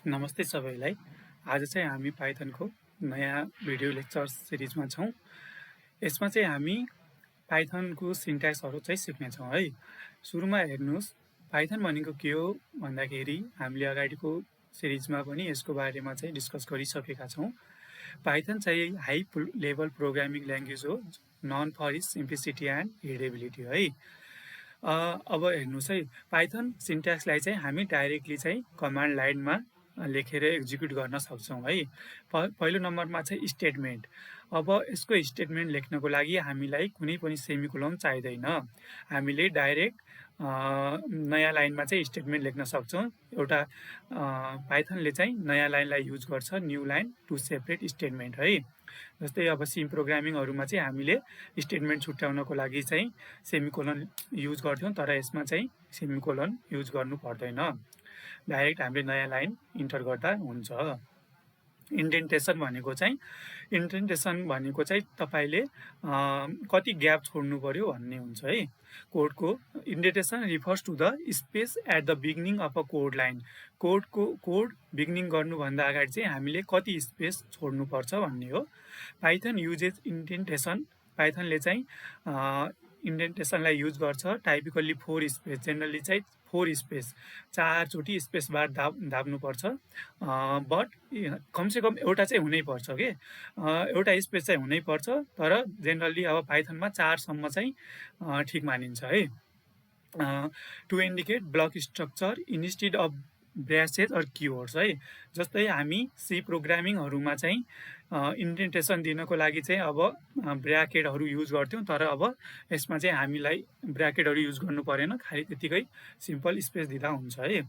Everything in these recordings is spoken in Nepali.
नमस्ते सबैलाई। आज चाहिँ हामी पाइथनको नयाँ भिडियो लेक्चर सिरिजमा छौँ। यसमा चाहिँ हामी पाइथनको सिन्ट्याक्सहरू चाहिँ सिक्नेछौँ है। सुरुमा हेर्नुहोस्, पाइथन भनेको के हो भन्दाखेरि हामीले अगाडिको सिरिजमा पनि यसको बारेमा चाहिँ डिस्कस गरिसकेका छौँ। पाइथन चाहिँ हाई लेभल प्रोग्रामिङ ल्याङ्ग्वेज हो, known for its simplicity and readability है। अब हेर्नुहोस् है, पाइथन सिन्ट्याक्सलाई चाहिँ हामी डाइरेक्टली चाहिँ कमान्ड लाइनमा लेखेर एक्जिक्युट गर्न सक्छौँ है। पहिलो नम्बरमा चाहिँ स्टेटमेन्ट। अब यसको स्टेटमेन्ट लेख्नको लागि हामीलाई कुनै पनि सेमिकोलन चाहिँदैन। हामीले डाइरेक्ट नयाँ लाइनमा चाहिँ स्टेटमेन्ट लेख्न सक्छौँ। एउटा पाइथनले चाहिँ नयाँ लाइनलाई युज गर्छ, new line to separate statement है। जस्तै अब सिम प्रोग्रामिङहरूमा चाहिँ हामीले स्टेटमेन्ट छुट्याउनको लागि चाहिँ सेमिकोलन युज गर्थ्यौँ, तर यसमा चाहिँ सेमिकोलन युज गर्नु पर्दैन। डाइरेक्ट हामीले नयाँ लाइन इन्टर गर्दा हुन्छ। इन्डेन्टेसन भनेको चाहिँ तपाईँले कति ग्याप छोड्नु पर्यो भन्ने हुन्छ है। कोडको indentation refers to the space at the beginning of a code line. Code beginning गर्नुभन्दा अगाडि चाहिँ हामीले कति स्पेस छोड्नुपर्छ भन्ने हो। Python usages इन्डेन्टेसन। पाइथनले चाहिँ इन्डेन्टेसनलाई युज गर्छ टाइपिकल्ली 4 स्पेस, जेनरली चाहिँ 4 स्पेस, 4 चोटि स्पेस बार दाब्नुपर्छ। बट कमसेकम एउटा चाहिँ हुनैपर्छ के, एउटा स्पेस चाहिँ हुनैपर्छ, तर जेनरली अब पाइथनमा 4 सम्म चाहिँ ठिक मानिन्छ है। To indicate block structure instead of braces or keywords है। जस्तै हामी सी प्रोग्रामिङहरूमा चाहिँ इन्डेन्टेसन दिनको लागि चाहिँ अब ब्राकेटहरू युज गर्थ्यौँ, तर अब यसमा चाहिँ हामीलाई ब्राकेटहरू युज गर्नु परेन, खालि त्यतिकै सिम्पल स्पेस दिँदा हुन्छ है।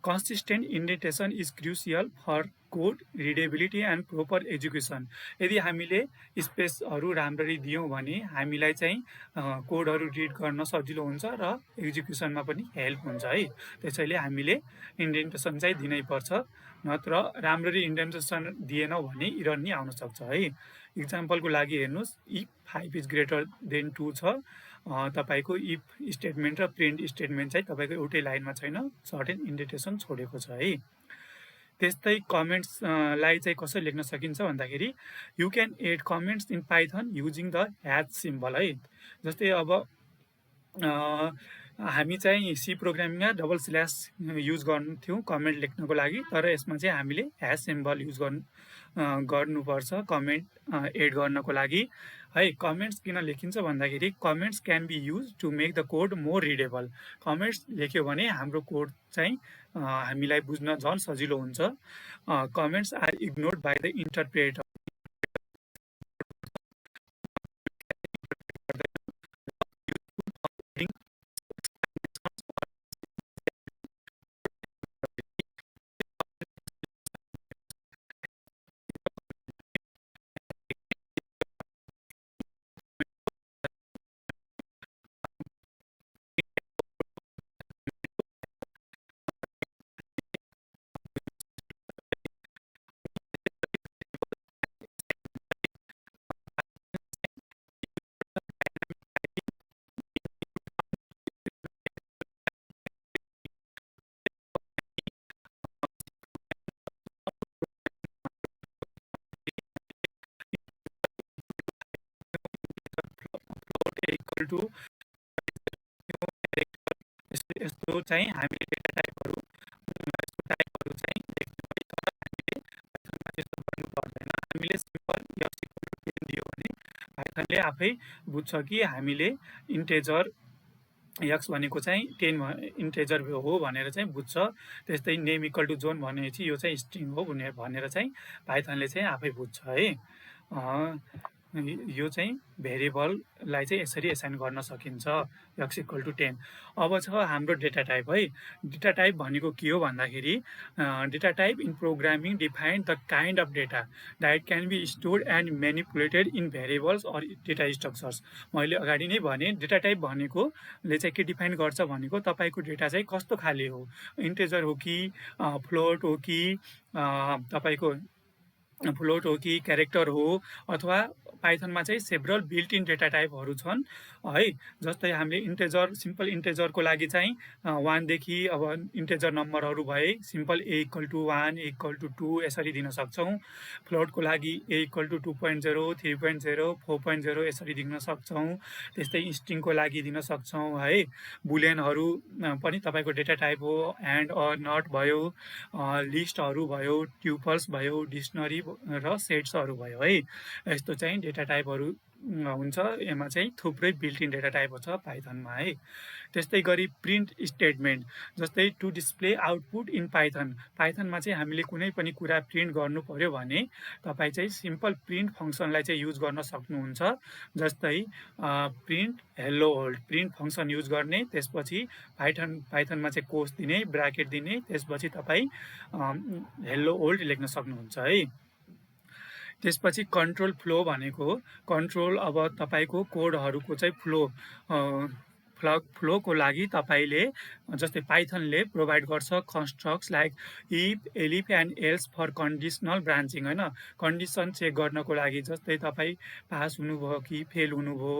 Consistent indentation is crucial for code readability and proper education. यदि हामीले स्पेसहरू राम्ररी दियौँ भने हामीलाई चाहिँ कोडहरू रिड गर्न सजिलो हुन्छ र एक्जिक्युसनमा पनि हेल्प हुन्छ है। त्यसैले हामीले इन्डेन्टेसन चाहिँ दिनैपर्छ, नत्र राम्ररी इन्डेन्टेसन दिएनौँ भने इरर नि आउन सक्छ है। इक्जाम्पलको लागि हेर्नुहोस्, इफ 5 इज ग्रेटर देन 2 छ, तपाईँको इफ स्टेटमेन्ट र प्रिन्ट स्टेटमेन्ट चाहिँ तपाईँको एउटै लाइनमा छैन, सर्टेन इन्डेन्टेसन छोडेको छ है। त्यस्तै कमेन्ट्सलाई चाहिँ कसरी लेख्न सकिन्छ भन्दाखेरि you can add comments in Python using the hash symbol है। जस्तै अब हामी चाहिँ सी प्रोग्रामिङमा डबल स्ल्यास युज गर्थ्यौँ कमेन्ट लेख्नको लागि, तर यसमा चाहिँ हामीले ह्याज सिम्बल युज गर्नुपर्छ कमेन्ट एड गर्नको लागि है। कमेन्ट्स किन लेखिन्छ भन्दाखेरि comments can be used to make the code more readable. Comments लेख्यो भने हाम्रो कोड चाहिँ हामीलाई बुझ्न झन् सजिलो हुन्छ। Comments are ignored by the interpreter. टु यस्तो चाहिँ हामीले डेटा टाइपहरू चाहिँ लेख्छौँ, तर हामीले पाइथनमा त्यस्तो गर्नु पर्दैन। हामीले सिम्पल यस इक्वल टु 10 दियो भने पाइथनले आफै बुझ्छ कि हामीले इन्टेजर यक्स भनेको चाहिँ 10 इन्टेजर हो भनेर चाहिँ बुझ्छ। त्यस्तै नेम इक्वल टु जोन भनेपछि यो चाहिँ स्ट्रिङ हो भनेर चाहिँ पाइथनले चाहिँ आफै बुझ्छ है। यो चाहिँ भेरिएबललाई चाहिँ यसरी एसाइन गर्न सकिन्छ, यक्स इक्वल टु 10। अब छ हाम्रो डेटा टाइप है। डेटा टाइप भनेको के हो भन्दाखेरि data type in programming define the kind of data that can be stored and manipulated in variables or data structures. मैले अगाडि नै भने डेटा टाइप भनेकोले चाहिँ के डिफाइन गर्छ भनेको तपाईँको डेटा चाहिँ कस्तो खाले हो, इन्टेजर हो कि फ्लोट हो कि तपाईँको फ्लोट हो कि क्यारेक्टर हो, अथवा पाइथनमा चाहिँ सेभरल बिल्ट इन डेटा टाइपहरू छन्। है। जस्तै हामीले इन्टेजर सिम्पल इन्टेजरको लागि चाहिँ 1 देखि अब इन्टेजर नम्बरहरू भए सिम्पल a = 1 a = 2 यसरी दिन सक्छौँ। फ्लोटको लागि a = 2.0 3.0 4.0 यसरी दिन सक्छौँ। त्यस्तै स्ट्रिङको लागि दिन सक्छौँ है। बुलियनहरू पनि तपाईँको डेटा टाइप हो, एन्ड अर नट भयो, लिस्टहरू भयो, ट्युपल्स भयो, डिक्सनरी र सेट्सहरू भयो है। यस्तो चाहिँ डेटा टाइपहरू हुन्छ। यसमा चाहिँ थुप्रै बिल्ट इन डेटा टाइपहरू छ पाइथनमा है। त्यस्तै गरी प्रिन्ट स्टेटमेन्ट, जस्तै to display output in Python. पाइथनमा चाहिँ हामीले कुनै पनि कुरा प्रिन्ट गर्नु पर्यो भने तपाईँ चाहिँ सिम्पल प्रिन्ट फङ्सनलाई चाहिँ युज गर्न सक्नुहुन्छ। जस्तै print hello world print function use गर्ने, त्यसपछि पाइथनमा चाहिँ कोस दिने, ब्राकेट दिने, त्यसपछि तपाईँ हेलो वर्ल्ड लेख्न सक्नुहुन्छ है। त्यसपछि कन्ट्रोल फ्लो भनेको कन्ट्रोल अब तपाईँको कोडहरूको चाहिँ फ्लोको लागि तपाईँले जस्तै पाइथनले प्रोभाइड गर्छ constructs like if, elif and else for conditional branching होइन। कन्डिसन चेक गर्नको लागि जस्तै तपाईँ पास हुनुभयो कि फेल हुनुभयो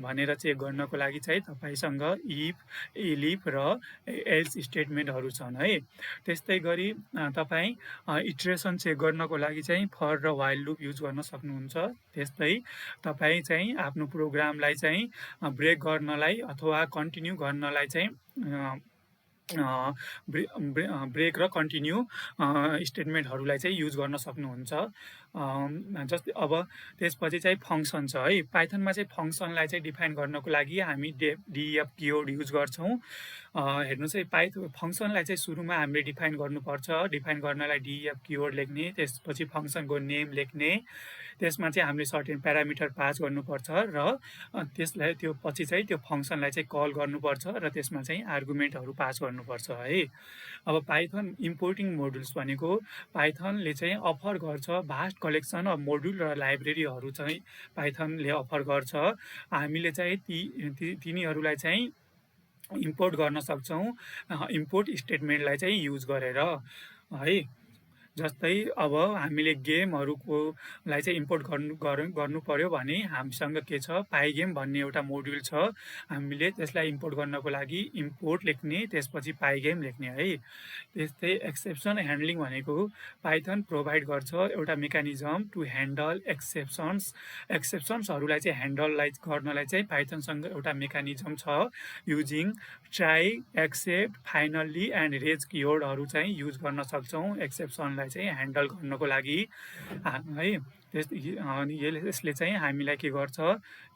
भनेर चेक गर्नको लागि चाहिँ तपाईँसँग इफ, एलिफ र एल्स स्टेटमेन्टहरू छन् है। त्यस्तै गरी तपाईँ इटरेसन चेक गर्नको लागि चाहिँ फर र वाइल लुप युज गर्न सक्नुहुन्छ। त्यस्तै तपाईँ चाहिँ आफ्नो प्रोग्रामलाई चाहिँ ब्रेक गर्नलाई अथवा कन्टिन्यू गर्नलाई चाहिँ ब्रेक र कन्टिन्यू स्टेटमेन्टहरूलाई चाहिँ युज गर्न सक्नुहुन्छ। जस्तै अब त्यसपछि चाहिँ फङ्सन छ है। पाइथनमा चाहिँ फङ्सनलाई चाहिँ डिफाइन गर्नको लागि हामी डिएफ किवर्ड युज गर्छौँ। हेर्नुहोस् है, फङ्सनलाई चाहिँ सुरुमा हामीले डिफाइन गर्नुपर्छ। डिफाइन गर्नलाई डिएफ किवर्ड लेख्ने, त्यसपछि फङ्सनको नेम लेख्ने, त्यसमा चाहिँ हामीले सर्टेन प्यारामिटर पास गर्नुपर्छ र त्यसलाई त्यो पछि चाहिँ त्यो फङ्सनलाई चाहिँ कल गर्नुपर्छ र त्यसमा चाहिँ आर्गुमेन्टहरू पास गर्नुपर्छ है। अब पाइथन इम्पोर्टिङ मोडुल्स भनेको पाइथनले चाहिँ अफर गर्छ भास्ट कलेक्सन अफ मोडुल र लाइब्रेरीहरू चाहिँ पाइथनले अफर गर्छ। हामीले चाहिँ तिनीहरूलाई चाहिँ इम्पोर्ट गर्न सक्छौँ इम्पोर्ट स्टेटमेन्टलाई चाहिँ युज गरेर है। जस्तै अब हामीले गेमहरूलाई चाहिँ इम्पोर्ट गर्नु पर्यो भने हामीसँग के छ, पाइगेम भन्ने एउटा मोड्युल छ। हामीले त्यसलाई इम्पोर्ट गर्नको लागि इम्पोर्ट लेख्ने, त्यसपछि पाइगेम लेख्ने है। त्यस्तै एक्सेप्सन ह्यान्डलिङ भनेको पाइथन प्रोभाइड गर्छ एउटा मेकानिजम टु ह्यान्डल एक्सेप्सन्सहरूलाई चाहिँ ह्यान्डललाई गर्नलाई चाहिँ पाइथनसँग एउटा मेकानिजम छ। Using try, except, finally and raise किवर्डहरू चाहिँ युज गर्न सक्छौँ एक्सेप्सनलाई चाहिँ ह्यान्डल गर्नको लागि है। यसले चाहिँ हामीलाई के गर्छ,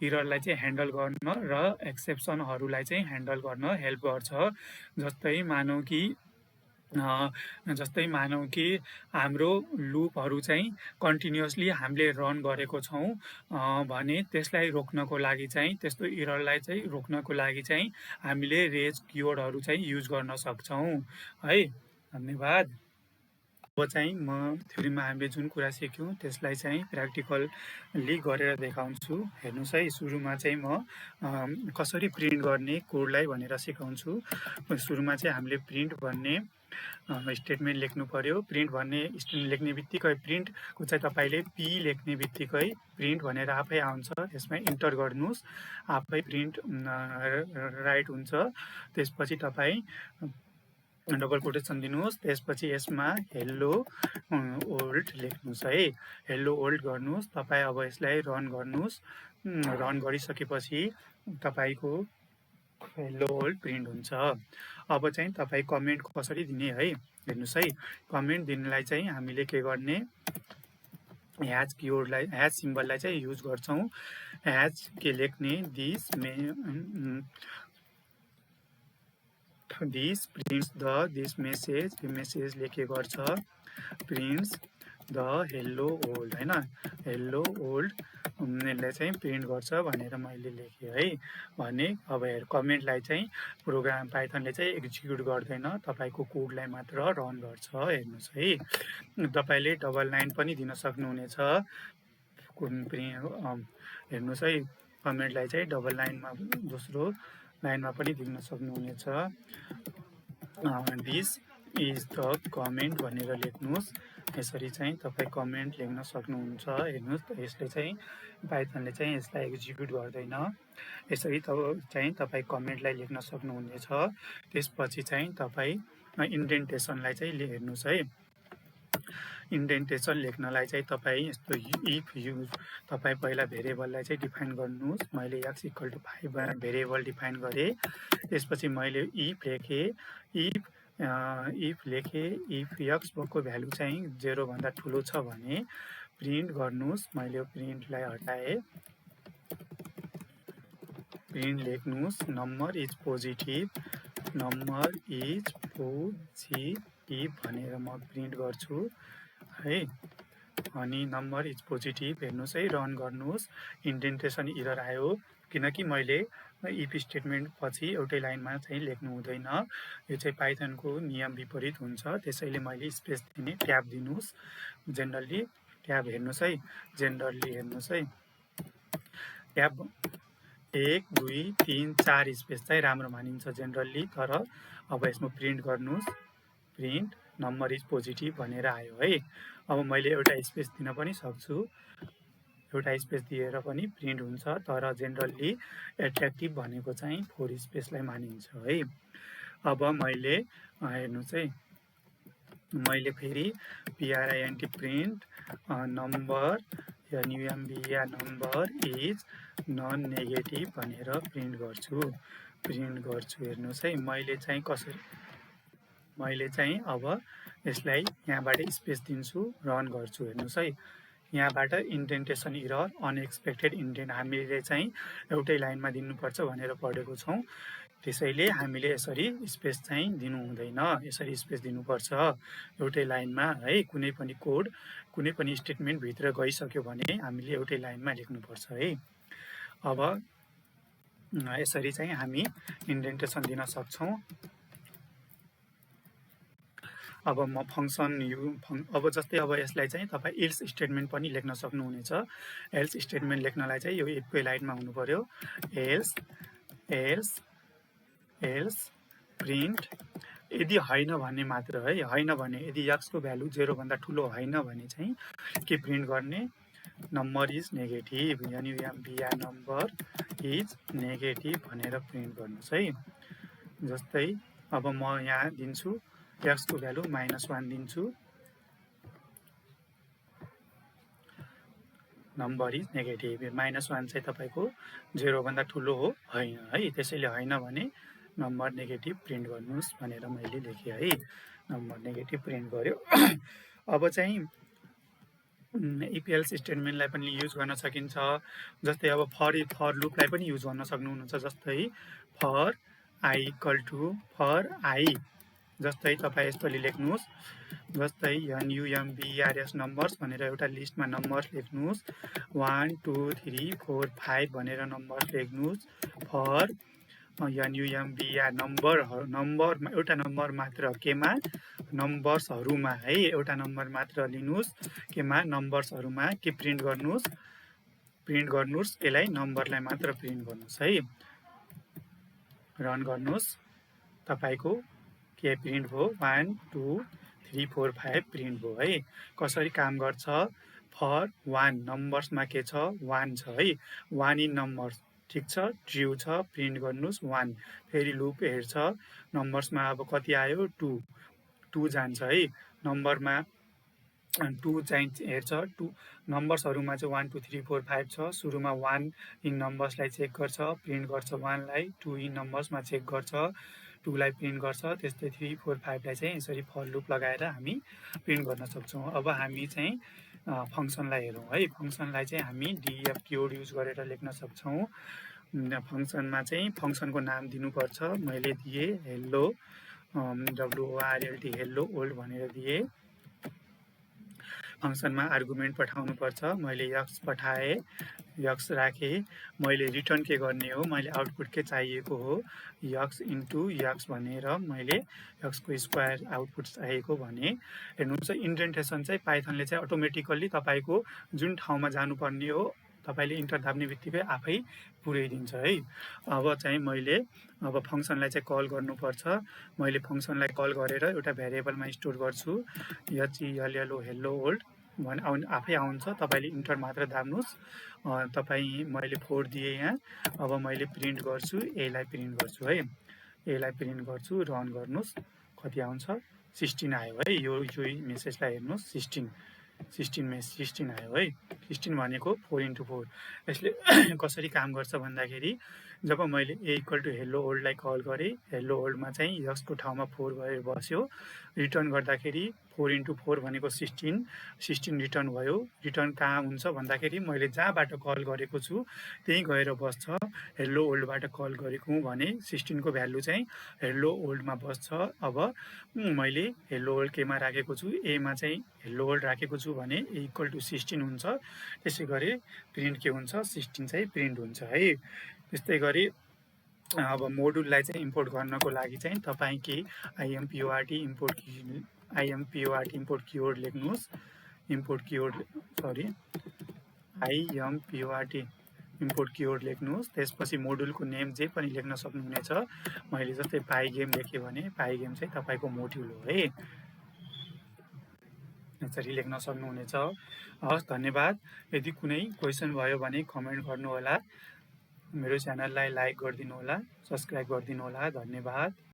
इररलाई चाहिँ ह्यान्डल गर्न र एक्सेप्सनहरूलाई चाहिँ ह्यान्डल गर्न हेल्प गर्छ। जस्तै मानौँ कि हाम्रो लुपहरू चाहिँ कन्टिन्युसली हामीले रन गरेको छौँ भने त्यसलाई रोक्नको लागि चाहिँ, त्यस्तो इररलाई चाहिँ रोक्नको लागि चाहिँ हामीले रेज किवर्डहरू चाहिँ युज गर्न सक्छौँ है। धन्यवाद। अब चाहिँ म थ्योरीमा हामीले जुन कुरा सिक्यौँ त्यसलाई चाहिँ प्र्याक्टिकल्ली गरेर देखाउँछु। हेर्नुहोस् है, सुरुमा चाहिँ म कसरी प्रिन्ट गर्ने कोडलाई भनेर सिकाउँछु। सुरुमा चाहिँ हामीले प्रिन्ट भन्ने स्टेटमेन्ट लेख्नु पर्यो। प्रिन्ट भन्ने स्टेटमेन्ट लेख्ने बित्तिकै प्रिन्टको चाहिँ तपाईँले पी लेख्ने बित्तिकै प्रिन्ट भनेर आफै आउँछ, त्यसमा इन्टर गर्नुहोस्, आफै प्रिन्ट राइट हुन्छ। त्यसपछि तपाईँ डबल कोटेसन दिनुहोस्, त्यसपछि यसमा हेलो वर्ल्ड लेख्नुहोस् है। हेलो वर्ल्ड गर्नुहोस्। तपाईँ अब यसलाई रन गर्नुहोस्। रन गरिसकेपछि तपाईँको हेलो वर्ल्ड प्रिन्ट हुन्छ। अब चाहिँ तपाईँ कमेन्ट कसरी दिने है, हेर्नुहोस् है। कमेन्ट दिनलाई चाहिँ हामीले के गर्ने, ह्याज किवर्डलाई, ह्याज सिम्बललाई चाहिँ युज गर्छौँ। ह्याज के लेख्ने, दिस प्रिन्ट्स दिस मेसेज, यो मेसेजले के गर्छ, प्रिन्ट्स द हेलो वर्ल्ड होइन। हेलो वर्ल्ड यसले चाहिँ प्रिन्ट गर्छ भनेर मैले लेखेँ है भने। अब कमेन्टलाई चाहिँ प्रोग्राम पाइथनले चाहिँ एक्जिक्युट गर्दैन, तपाईँको कोडलाई मात्र रन गर्छ। हेर्नुहोस् है, तपाईँले डबल लाइन पनि दिन सक्नुहुनेछ। हेर्नुहोस् है, कमेन्टलाई चाहिँ डबल लाइनमा दोस्रो लाइनमा पनि दिन सक्नुहुनेछ। दिस इज द कमेन्ट भनेर लेख्नुहोस्। यसरी चाहिँ तपाईँ कमेन्ट लेख्न सक्नुहुन्छ। हेर्नुहोस् यसले चाहिँ पाइथनले चाहिँ यसलाई एक्जिक्युट गर्दैन। यसरी चाहिँ तपाईँ कमेन्टलाई लेख्न सक्नुहुनेछ। त्यसपछि चाहिँ तपाईँ इन्डेन्टेसनलाई चाहिँ हेर्नुहोस् है। इन्डेन्टेसन लेख्नलाई चाहिँ तपाईँ यस्तो इफ युज तपाईँ पहिला भेरिएबललाई चाहिँ डिफाइन गर्नुहोस्। मैले x = 5 भेरिएबल डिफाइन गरेँ। त्यसपछि मैले इफ लेखेँ इफ x को भ्यालु चाहिँ 0 भन्दा ठुलो छ भने प्रिन्ट गर्नुहोस्। मैले यो प्रिन्टलाई हटाएँ। प्रिन्ट लेख्नुहोस् नम्बर इज पोजिटिभ भनेर म प्रिन्ट गर्छु है। अनि नम्बर इज पोजिटिभ हेर्नुहोस् है। रन गर्नुहोस्। इन्डेन्टेसन इरर आयो किनकि मैले इफ स्टेटमेन्ट पछि एउटै लाइनमा चाहिँ लेख्नु हुँदैन। यो चाहिँ पाइथनको नियम विपरीत हुन्छ। त्यसैले मैले स्पेस दिने। ट्याब दिनुहोस्। जेनरली ट्याब हेर्नुहोस् है। जेनरली हेर्नुहोस् है। ट्याब 1 2 3 4 स्पेस चाहिँ राम्रो मानिन्छ जेनरली। तर अब यसमा प्रिन्ट गर्नुहोस्। प्रिन्ट नम्बर इज पोजिटिभ भनेर आयो है। अब मैले एउटा स्पेस दिन पनि सक्छु। एउटा स्पेस दिएर पनि प्रिन्ट हुन्छ। तर जेनरली एट्र्याक्टिभ भनेको चाहिँ 4 स्पेसलाई मानिन्छ है। अब मैले हेर्नुहोस् है। मैले फेरि print print number number is non negative भनेर प्रिन्ट गर्छु। हेर्नुहोस् है। मैले चाहिँ कसरी अब यसलाई यहाँबाट स्पेस दिन्छु। रन गर्छु। हेर्नुहोस् है। यहाँबाट इन्डेन्टेसन इरर अनएक्सपेक्टेड इन्डेन्ट हामीले चाहिँ एउटै लाइनमा दिनुपर्छ भनेर पढेको छौँ। त्यसैले हामीले यसरी स्पेस चाहिँ दिनु हुँदैन। यसरी स्पेस दिनुपर्छ एउटै लाइनमा है। कुनै पनि कोड कुनै पनि स्टेटमेन्ट भित्र गइसक्यो भने हामीले एउटै लाइनमा लेख्नुपर्छ है। अब यसरी चाहिँ हामी इन्डेन्टेसन दिन सक्छौँ। अब म फङ्सन अब जस्तै अब यसलाई चाहिँ तपाईँ एल्स स्टेटमेन्ट पनि लेख्न सक्नुहुनेछ। एल्स स्टेटमेन्ट लेख्नलाई चाहिँ यो एककै लाइनमा हुनु पर्यो। एल्स प्रिन्ट यदि होइन भने मात्र है। होइन भने यदि x को भ्यालु 0 भन्दा ठुलो होइन भने चाहिँ के प्रिन्ट गर्ने? Number is negative number is negative भनेर प्रिन्ट गर्नुहोस् है। जस्तै अब म यहाँ दिन्छु x को भ्यालु -1 दिन्छु। Number is negative. -1 चाहिँ तपाईँको 0 भन्दा ठुलो हो होइन है। त्यसैले होइन भने नम्बर नेगेटिभ प्रिन्ट गर्नुहोस् भनेर मैले लेखेँ है। नम्बर नेगेटिभ प्रिन्ट गर्यो। अब चाहिँ इफ एल्स स्टेटमेन्टलाई पनि युज गर्न सकिन्छ। जस्तै अब फर लुपलाई पनि युज गर्न सक्नुहुन्छ। जस्तै फर आई जस्तै तपाईँ यसपालि लेख्नुहोस्। जस्तै NUMBERS नम्बर्स भनेर एउटा लिस्टमा नम्बर्स लेख्नुहोस्। 1 2 3 4 5 भनेर नम्बर्स लेख्नुहोस्। फर NUMBER नम्बरमा एउटा नम्बर मात्र केमा नम्बर्सहरूमा है। एउटा नम्बर मात्र लिनुहोस्। केमा नम्बर्सहरूमा के प्रिन्ट गर्नुहोस्? यसलाई नम्बरलाई मात्र प्रिन्ट गर्नुहोस् है। रन गर्नुहोस्। तपाईँको के प्रिन्ट भयो? 1 2 3 4 5 प्रिन्ट भयो है। कसरी काम गर्छ? फर 1 नम्बर्समा के छ? 1 छ है। 1 इन नम्बर्स ठिक छ। ट्रु छ। प्रिन्ट गर्नुहोस् 1। फेरि लुप हेर्छ। नम्बर्समा अब कति आयो? 2 जान्छ है। नम्बरमा 2 चाहिँ हेर्छ। 2 नम्बर्सहरूमा चाहिँ 1 2 3 4 5 छ। सुरुमा 1 इन नम्बर्सलाई चेक गर्छ। प्रिन्ट गर्छ 1 लाई। 2 इन नम्बर्समा चेक गर्छ। 2 लाई प्रिन्ट गर्छ। त्यस्तै 3 4 5 लाई चाहिँ यसरी फर लुप लगाएर हामी प्रिन्ट गर्न सक्छौँ। अब हामी चाहिँ फङ्सनलाई हेरौँ है। फङ्सनलाई चाहिँ हामी df कीवर्ड युज गरेर लेख्न सक्छौँ। फङ्सनमा चाहिँ फङ्सनको नाम दिनुपर्छ। मैले दिएँ हेलो WORLD हेलो ओल्ड भनेर दिएँ। फङ्सनमा आर्गुमेन्ट पठाउनु पर्छ। मैले x पठाएँ। x राखेँ। मैले रिटर्न के गर्ने हो? मैले आउटपुट के चाहिएको हो? x इन्टु x भनेर मैले x को स्क्वायर आउटपुट चाहिएको भने हेर्नुहोस्। इन्डेन्टेसन चाहिँ पाइथनले चाहिँ अटोमेटिकल्ली तपाईँको जुन ठाउँमा जानुपर्ने हो तपाईँले इन्टर दाब्ने बित्तिकै आफै पुर्याइदिन्छ है। अब चाहिँ मैले अब फङ्सनलाई चाहिँ कल गर्नुपर्छ। मैले फङ्सनलाई कल गरेर एउटा भेरिएबलमा स्टोर गर्छु HELLO हेल्लो वर्ल्ड आफै आउँछ। तपाईँले इन्टर मात्र दाब्नुहोस्। मैले 4 दिएँ यहाँ। अब मैले प्रिन्ट गर्छु, यसलाई प्रिन्ट गर्छु है, यसलाई प्रिन्ट गर्छु, रन गर्नुहोस्, कति आउँछ 16 आयो है। यो मेसेजलाई हेर्नुहोस् 16 आयो है। 16 भनेको 4x4। यसले कसरी काम गर्छ भन्दाखेरि जब मैले हेल्लो वर्ल्डलाई कल गरेँ, हेल्लो वर्ल्डमा चाहिँ यसको ठाउँमा 4 गएर बस्यो, रिटर्न गर्दाखेरि 4x4 भनेको 16 रिटर्न भयो। रिटर्न कहाँ हुन्छ भन्दाखेरि मैले जहाँबाट कल गरेको छु त्यहीँ गएर बस्छ। हेल्लो वर्ल्डबाट कल गरेको भने 16 को भ्यालु चाहिँ हेल्लो वर्ल्डमा बस्छ। अब मैले हेल्लो वर्ल्ड केमा राखेको छु, एमा चाहिँ हेल्लो वर्ल्ड राखेको छु भने A=16 हुन्छ। त्यसै गरी प्रिन्ट के हुन्छ, 16 चाहिँ प्रिन्ट हुन्छ है। त्यस्तै गरी अब मोडुललाई चाहिँ इम्पोर्ट गर्नको लागि चाहिँ तपाईँ import इम्पोर्ट किवर्ड लेख्नुहोस्। इम्पोर्ट किवर्ड लेख्नुहोस्। त्यसपछि मोडुलको नेम जे पनि लेख्न सक्नुहुनेछ। मैले जस्तै पाइगेम लेखेँ भने पाइगेम चाहिँ तपाईँको मोड्युल हो है, यसरी लेख्न सक्नुहुनेछ। हस्, धन्यवाद। यदि कुनै क्वेसन भयो भने कमेन्ट गर्नुहोला। मेरो च्यानललाई लाइक गरिदिनु होला, सब्सक्राइब गरिदिनु होला। धन्यवाद।